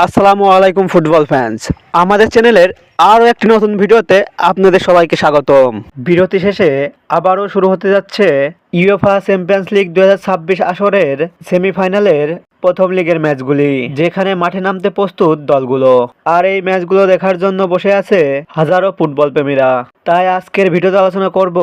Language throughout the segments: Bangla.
আসসালামু আলাইকুম ফুটবল ফ্যান্স। আমাদের চ্যানেলের আরও একটি নতুন ভিডিওতে আপনাদের সবাইকে স্বাগতম। বিরতি শেষে আবারও শুরু হতে যাচ্ছে ইউএফা চ্যাম্পিয়ন্স লিগ 2026 আসরের সেমিফাইনালের প্রথম লিগের ম্যাচগুলি, যেখানে মাঠে নামতে প্রস্তুত দলগুলো। আর এই ম্যাচগুলো দেখার জন্য বসে আছে হাজারো ফুটবল প্রেমীরা। তাই আজকের ভিডিওতে আলোচনা করব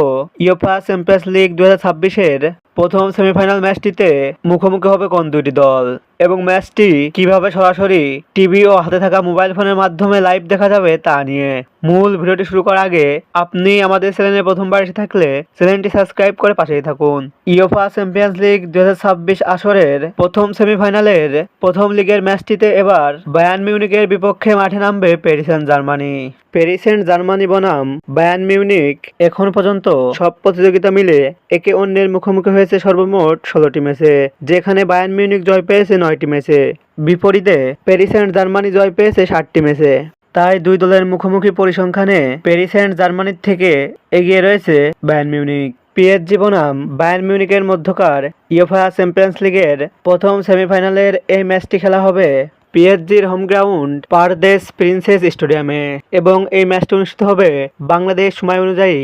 ইউএফা চ্যাম্পিয়ন্স লিগ 2026-এর প্রথম সেমিফাইনাল ম্যাচটিতে মুখোমুখি হবে কোন দুইটি দল এবং ম্যাচটি কিভাবে সরাসরি টিভি ও হাতে থাকা মোবাইল ফোনের মাধ্যমে লাইভ দেখা যাবে তা নিয়ে। মূল ভিডিওটি শুরু করার আগে আপনি আমাদের চ্যানেলে প্রথমবার এসে থাকলে চ্যানেলটি সাবস্ক্রাইব করে পাশেই থাকুন। ইউএফা চ্যাম্পিয়ন্স লিগ 2026 আসরের প্রথম সেমিফাইনালের প্রথম লিগের ম্যাচটিতে এবার বায়ার্ন মিউনিখের বিপক্ষে মাঠে নামবে Paris Saint Germain. Paris Saint Germain বনাম বায়ার্ন মিউনিখ এখন পর্যন্ত সব প্রতিযোগিতা মিলে একে অন্যের মুখোমুখি হয়েছে সর্বমোট 16টি ম্যাচে, যেখানে বায়ার্ন মিউনিখ জয় পেয়েছে 9টি ম্যাচে, বিপরীতে প্যারিস সেন্ট জার্মানি জয় পেয়েছে 7টি ম্যাচে। তাই দুই দলের মুখোমুখি পরিসংখ্যানে প্যারিস সেন্ট জার্মানির থেকে এগিয়ে রয়েছে বায়ার্ন মিউনিখ। পিএসজি বনাম বায়ার্ন মিউনিখের মধ্যকার ইউএফা চ্যাম্পিয়ন্স লিগের প্রথম সেমিফাইনালের এই ম্যাচটি খেলা হবে পিএসজির হোম গ্রাউন্ড পারদেস প্রিন্সেস স্টেডিয়ামে এবং এই ম্যাচটি অনুষ্ঠিত হবে বাংলাদেশ সময় অনুযায়ী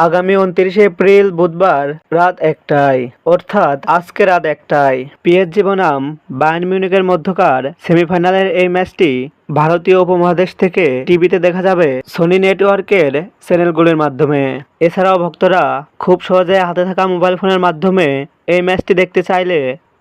আগামী 29 এপ্রিল বুধবার রাত 1টায়, অর্থাৎ আজকে রাত 1টায়। পিএসজি বনাম বায়ার্ন মিউনিখের মধ্যকার সেমিফাইনালের এই ম্যাচটি ভারতীয় উপমহাদেশ থেকে টিভিতে দেখা যাবে সোনি নেটওয়ার্কের চ্যানেলগুলির মাধ্যমে। এছাড়াও ভক্তরা খুব সহজে হাতে থাকা মোবাইল ফোনের মাধ্যমে এই ম্যাচটি দেখতে চাইলে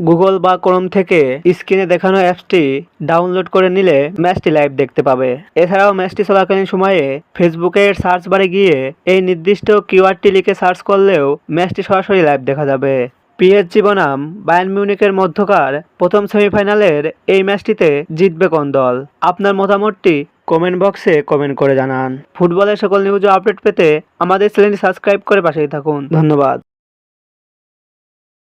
গুগল বা ক্রোম থেকে স্ক্রিনে দেখানো অ্যাপসটি ডাউনলোড করে নিলে ম্যাচটি লাইভ দেখতে পাবে। এছাড়াও ম্যাচটি চলাকালীন সময়ে ফেসবুকের সার্চ বারে গিয়ে এই নির্দিষ্ট কিওয়ার্ডটি লিখে সার্চ করলেও ম্যাচটি সরাসরি লাইভ দেখা যাবে। পিএসজি বনাম বায়ার্ন মিউনিখের মধ্যকার প্রথম সেমিফাইনালের এই ম্যাচটিতে জিতবে কোন দল? আপনার মতামতটি কমেন্ট বক্সে কমেন্ট করে জানান। ফুটবলের সকল নিউজ ও আপডেট পেতে আমাদের চ্যানেলটি সাবস্ক্রাইব করে পাশেই থাকুন। ধন্যবাদ।